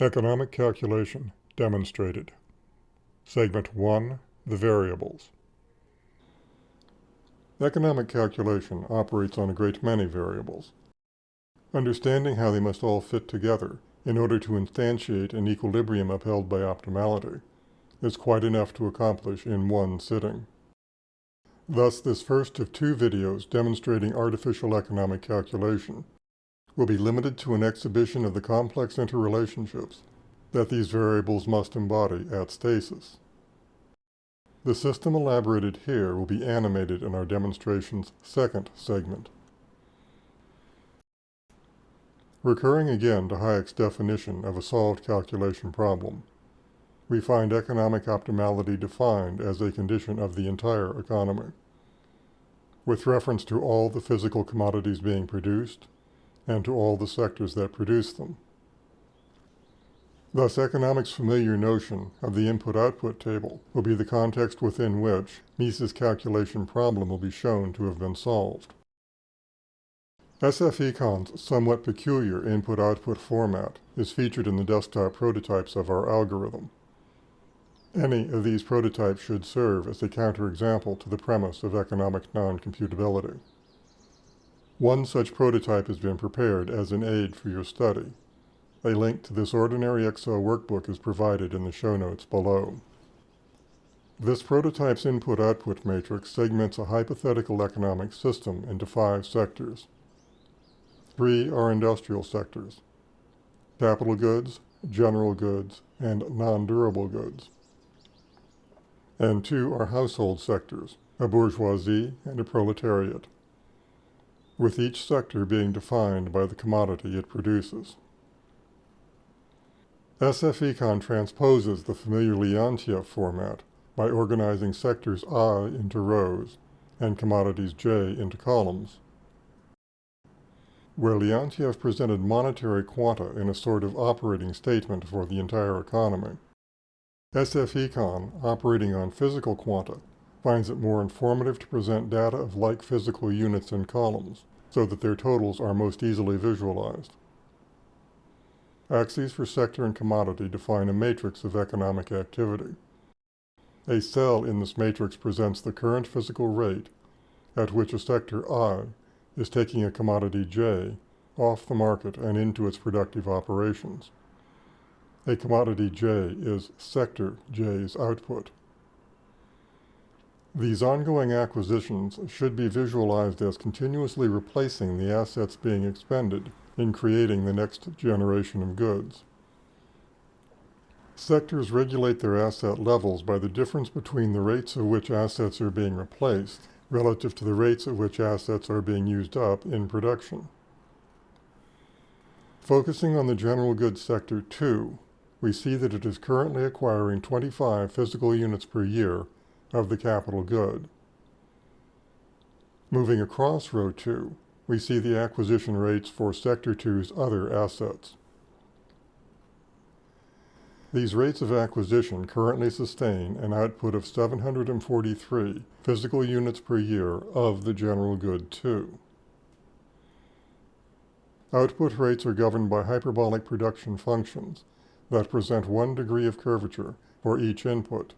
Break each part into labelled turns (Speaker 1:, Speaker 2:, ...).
Speaker 1: Economic calculation demonstrated. Segment 1, the variables. Economic calculation operates on a great many variables. Understanding how they must all fit together in order to instantiate an equilibrium upheld by optimality is quite enough to accomplish in one sitting. Thus, this first of two videos demonstrating artificial economic calculation will be limited to an exhibition of the complex interrelationships that these variables must embody at stasis. The system elaborated here will be animated in our demonstration's second segment. Recurring again to Hayek's definition of a solved calculation problem, we find economic optimality defined as a condition of the entire economy, with reference to all the physical commodities being produced and to all the sectors that produce them. Thus, economics' familiar notion of the input-output table will be the context within which Mises' calculation problem will be shown to have been solved. SF-Econ's somewhat peculiar input-output format is featured in the desktop prototypes of our algorithm. Any of these prototypes should serve as a counterexample to the premise of economic non-computability. One such prototype has been prepared as an aid for your study. A link to this ordinary Excel workbook is provided in the show notes below. This prototype's input-output matrix segments a hypothetical economic system into 5 sectors. 3 are industrial sectors: capital goods, general goods, and non-durable goods. And 2 are household sectors, a bourgeoisie and a proletariat, with each sector being defined by the commodity it produces. SF-Econ transposes the familiar Leontief format by organizing sectors I into rows and commodities J into columns. Where Leontief presented monetary quanta in a sort of operating statement for the entire economy, SF-Econ, operating on physical quanta, finds it more informative to present data of like physical units in columns, so that their totals are most easily visualized. Axes for sector and commodity define a matrix of economic activity. A cell in this matrix presents the current physical rate at which a sector I is taking a commodity J off the market and into its productive operations. A commodity J is sector J's output. These ongoing acquisitions should be visualized as continuously replacing the assets being expended in creating the next generation of goods. Sectors regulate their asset levels by the difference between the rates at which assets are being replaced relative to the rates at which assets are being used up in production. Focusing on the general goods sector 2, we see that it is currently acquiring 25 physical units per year of the capital good. Moving across row 2, we see the acquisition rates for Sector 2's other assets. These rates of acquisition currently sustain an output of 743 physical units per year of the general good 2. Output rates are governed by hyperbolic production functions that present 1 degree of curvature for each input.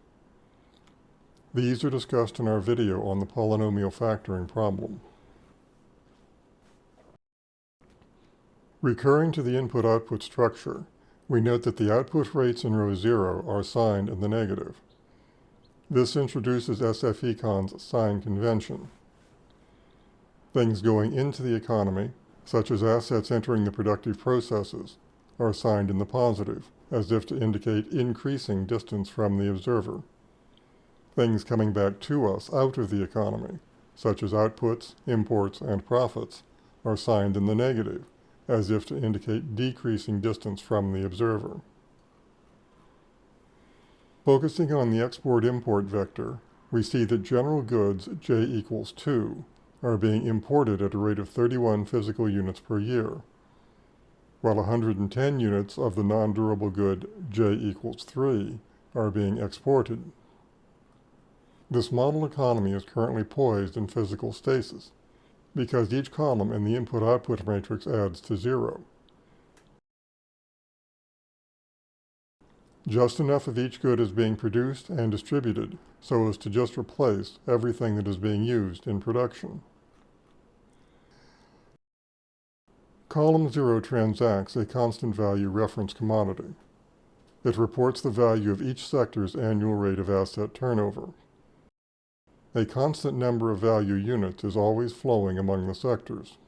Speaker 1: These are discussed in our video on the polynomial factoring problem. Recurring to the input-output structure, we note that the output rates in row 0 are signed in the negative. This introduces SF-Econ's sign convention. Things going into the economy, such as assets entering the productive processes, are signed in the positive, as if to indicate increasing distance from the observer. Things coming back to us out of the economy, such as outputs, imports, and profits, are signed in the negative, as if to indicate decreasing distance from the observer. Focusing on the export-import vector, we see that general goods J equals 2 are being imported at a rate of 31 physical units per year, while 110 units of the non-durable good J equals 3 are being exported. This model economy is currently poised in physical stasis, because each column in the input-output matrix adds to 0. Just enough of each good is being produced and distributed so as to just replace everything that is being used in production. Column 0 transacts a constant value reference commodity. It reports the value of each sector's annual rate of asset turnover. A constant number of value units is always flowing among the sectors.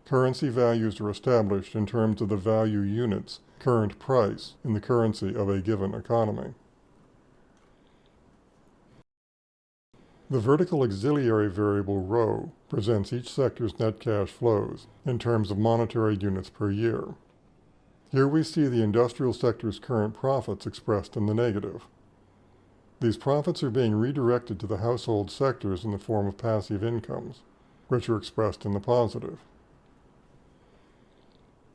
Speaker 1: Currency values are established in terms of the value unit's current price in the currency of a given economy. The vertical auxiliary variable ρ presents each sector's net cash flows in terms of monetary units per year. Here we see the industrial sector's current profits expressed in the negative. These profits are being redirected to the household sectors in the form of passive incomes, which are expressed in the positive.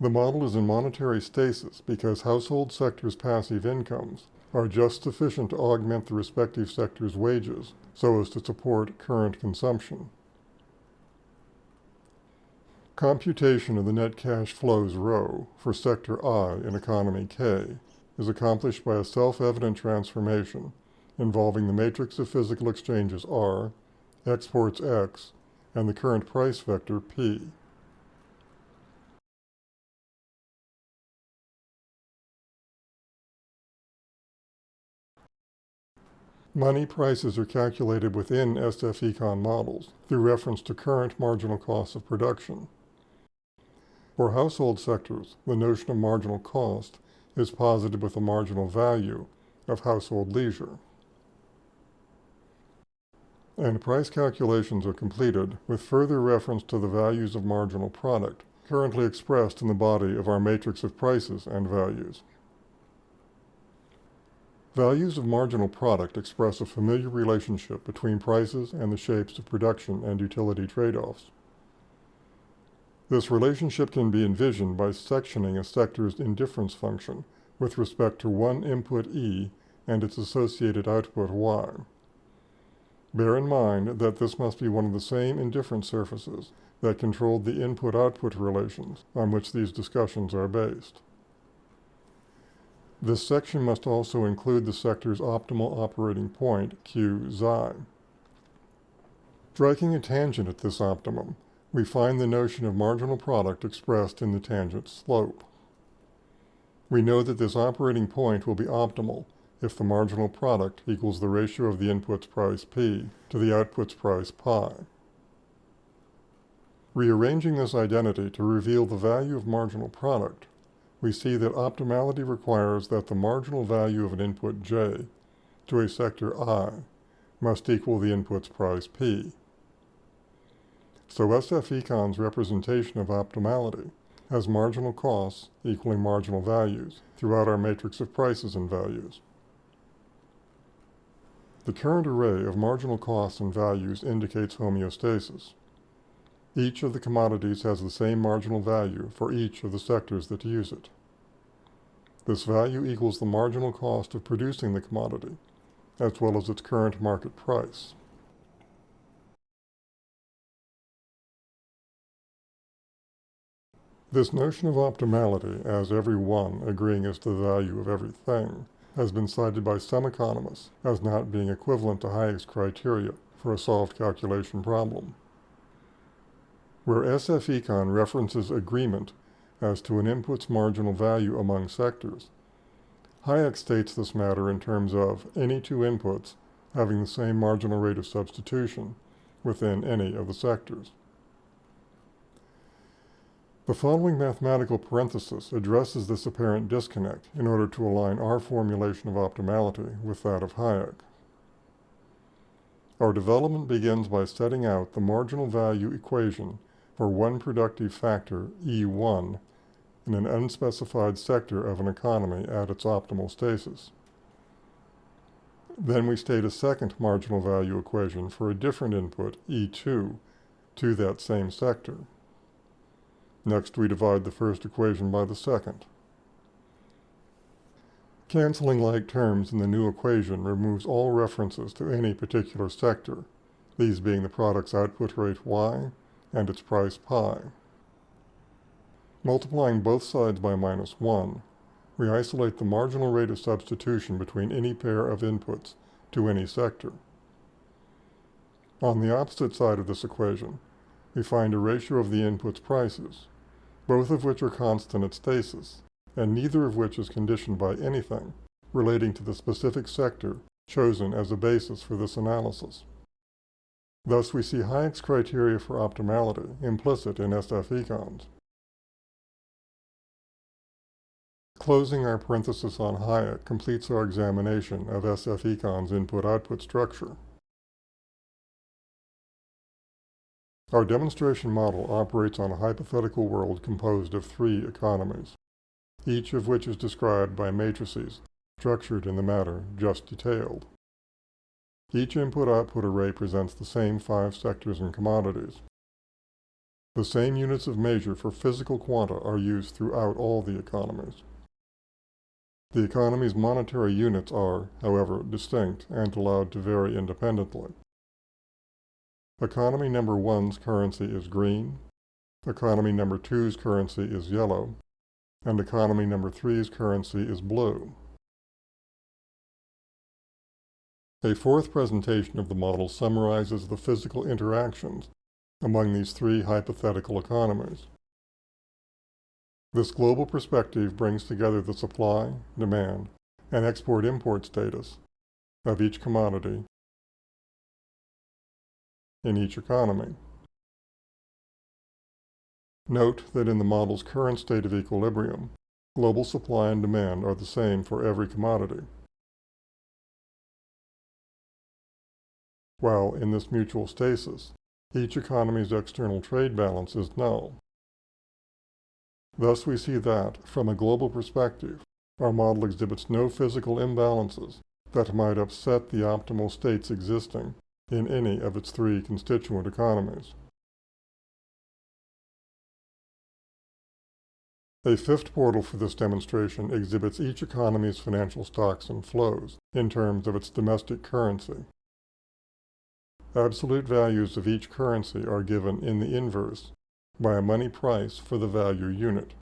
Speaker 1: The model is in monetary stasis because household sectors' passive incomes are just sufficient to augment the respective sector's wages so as to support current consumption. Computation of the net cash flows ρ for sector I in economy K is accomplished by a self-evident transformation involving the matrix of physical exchanges R, exports X, and the current price vector P. Money prices are calculated within SF-econ models through reference to current marginal costs of production. For household sectors, the notion of marginal cost is posited with the marginal value of household leisure. And price calculations are completed with further reference to the values of marginal product currently expressed in the body of our matrix of prices and values. Values of marginal product express a familiar relationship between prices and the shapes of production and utility trade-offs. This relationship can be envisioned by sectioning a sector's indifference function with respect to one input E and its associated output Y. Bear in mind that this must be one of the same indifference surfaces that controlled the input-output relations on which these discussions are based. This section must also include the sector's optimal operating point, Q xi. Striking a tangent at this optimum, we find the notion of marginal product expressed in the tangent slope. We know that this operating point will be optimal if the marginal product equals the ratio of the input's price P to the output's price pi. Rearranging this identity to reveal the value of marginal product, we see that optimality requires that the marginal value of an input J to a sector I must equal the input's price P. So SF-econ's representation of optimality has marginal costs equaling marginal values throughout our matrix of prices and values. The current array of marginal costs and values indicates homeostasis. Each of the commodities has the same marginal value for each of the sectors that use it. This value equals the marginal cost of producing the commodity, as well as its current market price. This notion of optimality, as every one agreeing as to the value of everything, has been cited by some economists as not being equivalent to Hayek's criteria for a solved calculation problem. Where SF-econ references agreement as to an input's marginal value among sectors, Hayek states this matter in terms of any two inputs having the same marginal rate of substitution within any of the sectors. The following mathematical parenthesis addresses this apparent disconnect in order to align our formulation of optimality with that of Hayek. Our development begins by setting out the marginal value equation for one productive factor, E1, in an unspecified sector of an economy at its optimal stasis. Then we state a second marginal value equation for a different input, E2, to that same sector. Next, we divide the first equation by the second. Canceling like terms in the new equation removes all references to any particular sector, these being the product's output rate Y and its price pi. Multiplying both sides by -1, we isolate the marginal rate of substitution between any pair of inputs to any sector. On the opposite side of this equation, we find a ratio of the inputs' prices, both of which are constant at stasis, and neither of which is conditioned by anything relating to the specific sector chosen as a basis for this analysis. Thus, we see Hayek's criteria for optimality implicit in SF econs. Closing our parenthesis on Hayek completes our examination of SF econs' input-output structure. Our demonstration model operates on a hypothetical world composed of 3 economies, each of which is described by matrices structured in the manner just detailed. Each input-output array presents the same 5 sectors and commodities. The same units of measure for physical quanta are used throughout all the economies. The economy's monetary units are, however, distinct and allowed to vary independently. Economy number 1's currency is green, economy number 2's currency is yellow, and economy number 3's currency is blue. A fourth presentation of the model summarizes the physical interactions among these 3 hypothetical economies. This global perspective brings together the supply, demand, and export-import status of each commodity in each economy. Note that in the model's current state of equilibrium, global supply and demand are the same for every commodity, while in this mutual stasis, each economy's external trade balance is null. Thus we see that, from a global perspective, our model exhibits no physical imbalances that might upset the optimal states existing in any of its 3 constituent economies. A fifth portal for this demonstration exhibits each economy's financial stocks and flows in terms of its domestic currency. Absolute values of each currency are given in the inverse by a money price for the value unit.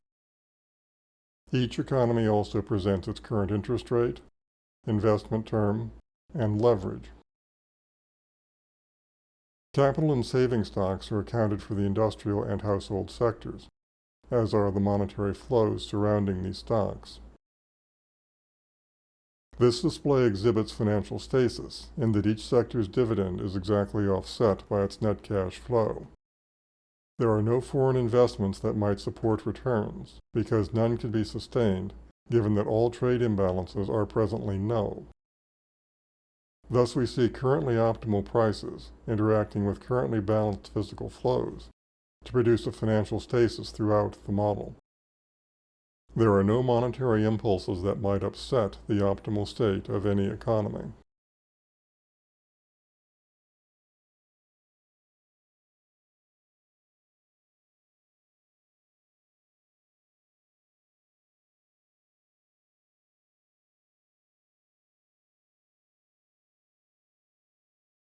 Speaker 1: Each economy also presents its current interest rate, investment term, and leverage. Capital and saving stocks are accounted for the industrial and household sectors, as are the monetary flows surrounding these stocks. This display exhibits financial stasis in that each sector's dividend is exactly offset by its net cash flow. There are no foreign investments that might support returns, because none can be sustained, given that all trade imbalances are presently null. Thus we see currently optimal prices interacting with currently balanced physical flows to produce a financial stasis throughout the model. There are no monetary impulses that might upset the optimal state of any economy.